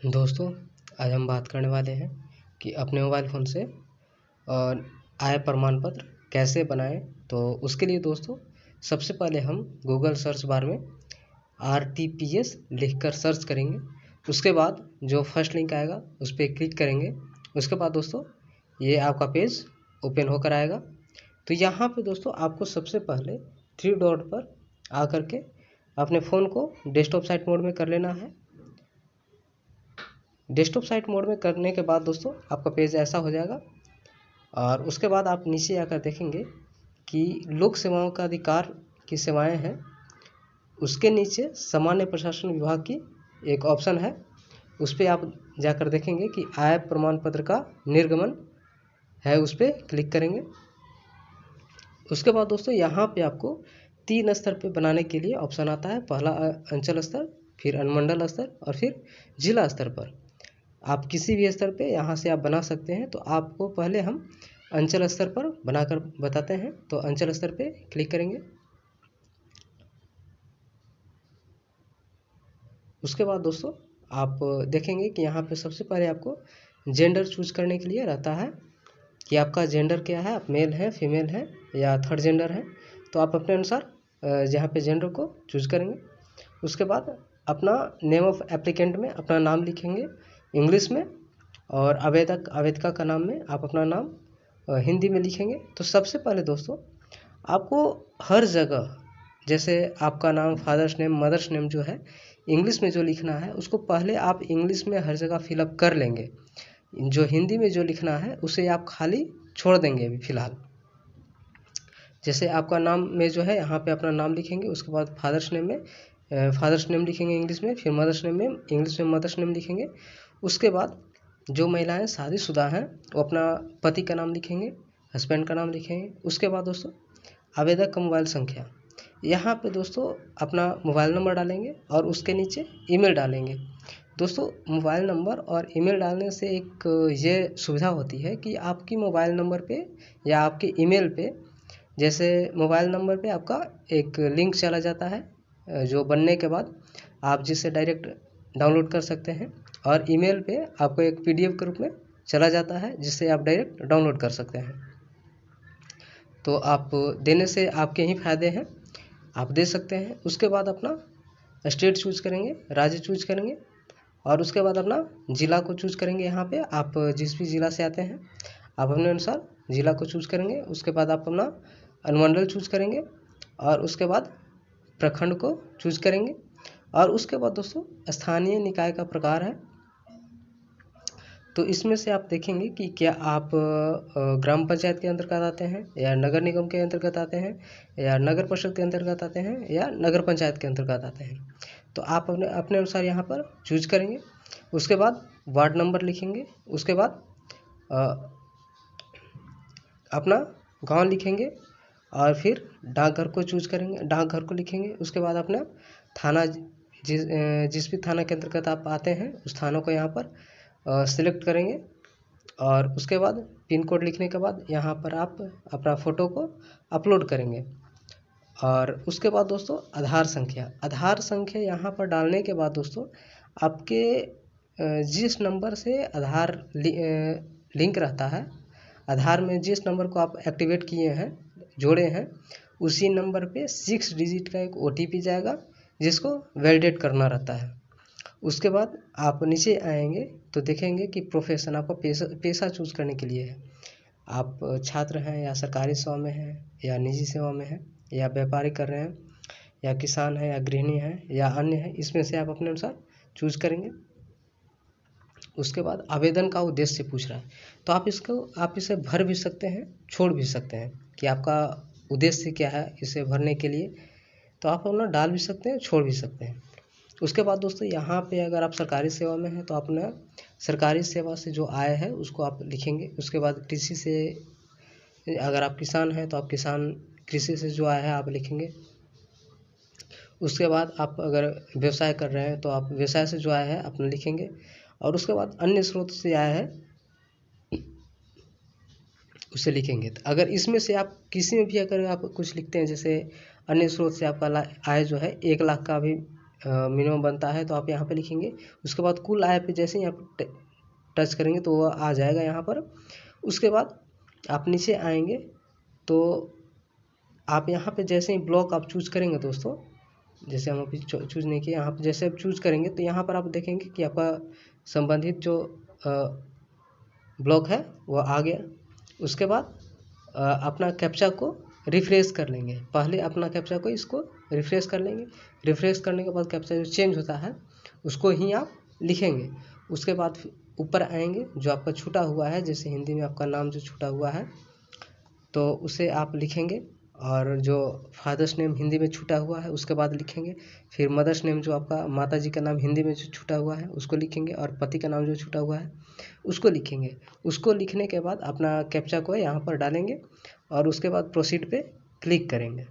दोस्तों, आज हम बात करने वाले हैं कि अपने मोबाइल फ़ोन से और आय प्रमाण पत्र कैसे बनाएं। तो उसके लिए दोस्तों सबसे पहले हम गूगल सर्च बार में RTPS लिखकर सर्च करेंगे। उसके बाद जो फर्स्ट लिंक आएगा उस पर क्लिक करेंगे। उसके बाद दोस्तों ये आपका पेज ओपन होकर आएगा। तो यहाँ पे दोस्तों आपको सबसे पहले 3 डॉट पर आकर के अपने फ़ोन को डेस्कटॉप साइट मोड में कर लेना है। डेस्कटॉप साइट मोड में करने के बाद दोस्तों आपका पेज ऐसा हो जाएगा और उसके बाद आप नीचे आकर देखेंगे कि लोक सेवाओं का अधिकार की सेवाएं हैं। उसके नीचे सामान्य प्रशासन विभाग की एक ऑप्शन है, उस पर आप जाकर देखेंगे कि आय प्रमाण पत्र का निर्गमन है, उस पर क्लिक करेंगे। उसके बाद दोस्तों यहाँ पे आपको 3 स्तर पे बनाने के लिए ऑप्शन आता है। पहला अंचल स्तर, फिर अनुमंडल स्तर और फिर जिला स्तर पर। आप किसी भी स्तर पे यहाँ से आप बना सकते हैं। तो आपको पहले हम अंचल स्तर पर बनाकर बताते हैं। तो अंचल स्तर पे क्लिक करेंगे। उसके बाद दोस्तों आप देखेंगे कि यहाँ पे सबसे पहले आपको जेंडर चूज करने के लिए रहता है कि आपका जेंडर क्या है, आप मेल हैं, फीमेल हैं या थर्ड जेंडर है। तो आप अपने अनुसार यहाँ पे जेंडर को चूज करेंगे। उसके बाद अपना नेम ऑफ एप्लीकेंट में अपना नाम लिखेंगे इंग्लिश में, और आवेदका का नाम में आप अपना नाम हिंदी में लिखेंगे। तो सबसे पहले दोस्तों आपको हर जगह, जैसे आपका नाम, फादर्स नेम, मदर्स नेम जो है इंग्लिश में जो लिखना है उसको पहले आप इंग्लिश में हर जगह फिलअप कर लेंगे। जो हिंदी में जो लिखना है उसे आप खाली छोड़ देंगे अभी फ़िलहाल। जैसे आपका नाम में जो है यहाँ पे अपना नाम लिखेंगे। उसके बाद फादर्स नेम में फादर्स नेम लिखेंगे इंग्लिश में, फिर मदर्स नेम में इंग्लिश में मदर्स नेम लिखेंगे। उसके बाद जो महिलाएं शादीशुदा हैं वो अपना पति का नाम लिखेंगे, हस्बैंड का नाम लिखेंगे। उसके बाद दोस्तों आवेदक का मोबाइल संख्या, यहाँ पे दोस्तों अपना मोबाइल नंबर डालेंगे और उसके नीचे ईमेल डालेंगे। दोस्तों मोबाइल नंबर और ईमेल डालने से एक ये सुविधा होती है कि आपकी मोबाइल नंबर पे या आपके ईमेल पे, जैसे मोबाइल नंबर पे आपका एक लिंक चला जाता है जो बनने के बाद आप जिससे डायरेक्ट डाउनलोड कर सकते हैं, और ईमेल पे आपको एक PDF के रूप में चला जाता है जिससे आप डायरेक्ट डाउनलोड कर सकते हैं। तो आप देने से आपके ही फायदे हैं, आप दे सकते हैं। उसके बाद अपना स्टेट चूज करेंगे, राज्य चूज करेंगे, और उसके बाद अपना ज़िला को चूज करेंगे। यहाँ पे आप जिस भी ज़िला से आते हैं आप अपने अनुसार ज़िला को चूज करेंगे। उसके बाद आप अपना अनुमंडल चूज करेंगे और उसके बाद प्रखंड को चूज करेंगे। और उसके बाद दोस्तों स्थानीय निकाय का प्रकार है, तो इसमें से आप देखेंगे कि क्या आप ग्राम पंचायत के अंतर्गत आते हैं या नगर निगम के अंतर्गत आते हैं या नगर परिषद के अंतर्गत आते हैं या नगर पंचायत के अंतर्गत आते हैं। तो आप अपने अनुसार यहाँ पर चूज करेंगे। उसके बाद वार्ड नंबर लिखेंगे। उसके बाद अपना गांव लिखेंगे और फिर डाकघर को चूज करेंगे, डाकघर को लिखेंगे। उसके बाद अपना थाना, जिस भी थाना के अंतर्गत आप आते हैं उस थानों को यहाँ पर सिलेक्ट करेंगे। और उसके बाद पिन कोड लिखने के बाद यहाँ पर आप अपना फ़ोटो को अपलोड करेंगे। और उसके बाद दोस्तों आधार संख्या यहाँ पर डालने के बाद दोस्तों आपके जिस नंबर से आधार लिंक रहता है, आधार में जिस नंबर को आप एक्टिवेट किए हैं, जोड़े हैं, उसी नंबर पे 6 डिजिट का एक OTP जाएगा जिसको वैलिडेट करना रहता है। उसके बाद आप नीचे आएंगे तो देखेंगे कि प्रोफेशन आपका पेशा चूज करने के लिए है। आप छात्र हैं या सरकारी सेवा में हैं या निजी सेवा में हैं या व्यापारी कर रहे हैं या किसान है या गृहिणी है या अन्य है, इसमें से आप अपने अनुसार चूज करेंगे। उसके बाद आवेदन का उद्देश्य पूछ रहा है, तो आप इसे भर भी सकते हैं, छोड़ भी सकते हैं कि आपका उद्देश्य क्या है इसे भरने के लिए। तो आप अपना डाल भी सकते हैं, छोड़ भी सकते हैं। उसके बाद दोस्तों यहाँ पे अगर आप सरकारी सेवा में हैं तो अपना सरकारी सेवा से जो आय है उसको आप लिखेंगे। उसके बाद कृषि से, अगर आप किसान हैं तो आप कृषि से जो आय है आप लिखेंगे। उसके बाद आप अगर व्यवसाय कर रहे हैं तो आप व्यवसाय से जो आय है अपना लिखेंगे। और उसके बाद अन्य स्रोत से आय है उसे लिखेंगे। तो अगर इसमें से आप किसी में भी अगर आप कुछ लिखते हैं, जैसे अन्य स्रोत से आपका आय जो है 1 लाख का भी मिनिमम बनता है तो आप यहाँ पे लिखेंगे। उसके बाद कुल आय पे जैसे ही आप टच करेंगे तो वो आ जाएगा यहाँ पर। उसके बाद आप नीचे आएंगे तो आप यहाँ पे जैसे ही ब्लॉक आप चूज करेंगे दोस्तों, जैसे हम अभी चूज नहीं किए, यहाँ पे जैसे आप चूज करेंगे तो यहाँ पर आप देखेंगे कि आपका संबंधित जो ब्लॉक है वो आ गया। उसके बाद अपना कैप्चा को रिफ्रेश कर लेंगे। पहले अपना कैप्चा को इसको रिफ्रेश कर लेंगे। रिफ्रेश करने के बाद कैप्चा जो चेंज होता है उसको ही आप लिखेंगे। उसके बाद ऊपर आएंगे, जो आपका छूटा हुआ है, जैसे हिंदी में आपका नाम जो छूटा हुआ है तो उसे आप लिखेंगे, और जो फादर्स नेम हिंदी में छूटा हुआ है उसके बाद लिखेंगे। फिर मदर्स नेम जो आपका माता जी का नाम हिंदी में जो छूटा हुआ है उसको लिखेंगे, और पति का नाम जो छूटा हुआ है उसको लिखेंगे। उसको लिखने के बाद अपना कैप्चा को यहाँ पर डालेंगे और उसके बाद प्रोसीड पे क्लिक करेंगे।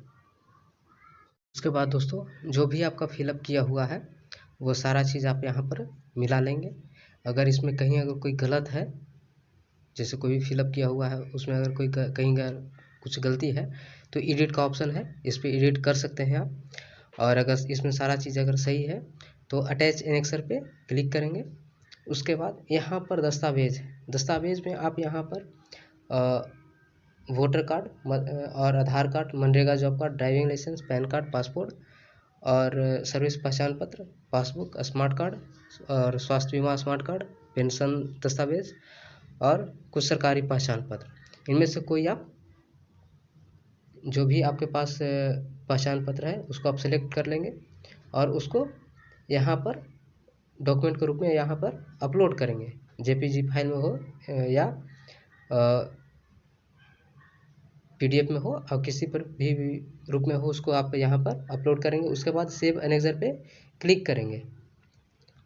उसके बाद दोस्तों जो भी आपका फिलअप किया हुआ है वो सारा चीज़ आप यहाँ पर मिला लेंगे। अगर इसमें कहीं अगर कोई गलत है, जैसे कोई भी फिलअप किया हुआ है उसमें अगर कोई कहीं कुछ गलती है तो एडिट का ऑप्शन है, इस पर एडिट कर सकते हैं आप। और अगर इसमें सारा चीज़ अगर सही है तो अटैच एनेक्सर पे क्लिक करेंगे। उसके बाद यहाँ पर दस्तावेज में आप यहाँ पर वोटर कार्ड और Aadhaar card, MNREGA job card, driving licence, PAN card, passport और सर्विस पहचान पत्र, पासबुक, स्मार्ट कार्ड और स्वास्थ्य बीमा स्मार्ट कार्ड, पेंशन दस्तावेज और कुछ सरकारी पहचान पत्र, इनमें से कोई आप जो भी आपके पास पहचान पत्र है उसको आप सेलेक्ट कर लेंगे और उसको यहाँ पर डॉक्यूमेंट के रूप में यहाँ पर अपलोड करेंगे। जेपीजी फाइल में हो या पीडीएफ में हो और किसी पर भी रूप में हो, उसको आप यहाँ पर अपलोड करेंगे। उसके बाद सेव एनेक्सर पे क्लिक करेंगे।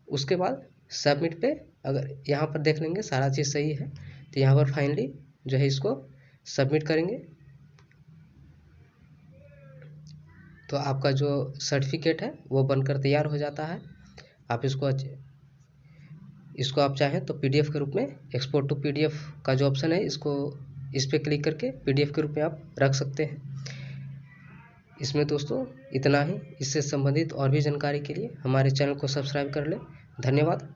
उसके बाद सबमिट पे अगर यहाँ पर देख लेंगे सारा चीज़ सही है तो यहाँ पर फाइनली जो है इसको सबमिट करेंगे। तो आपका जो सर्टिफिकेट है वो बनकर तैयार हो जाता है। आप इसको आप चाहें तो पीडीएफ के रूप में एक्सपोर्ट टू पीडीएफ का जो ऑप्शन है इस पर क्लिक करके पीडीएफ के रूप में आप रख सकते हैं। इसमें दोस्तों इतना ही। इससे संबंधित और भी जानकारी के लिए हमारे चैनल को सब्सक्राइब कर लें। धन्यवाद।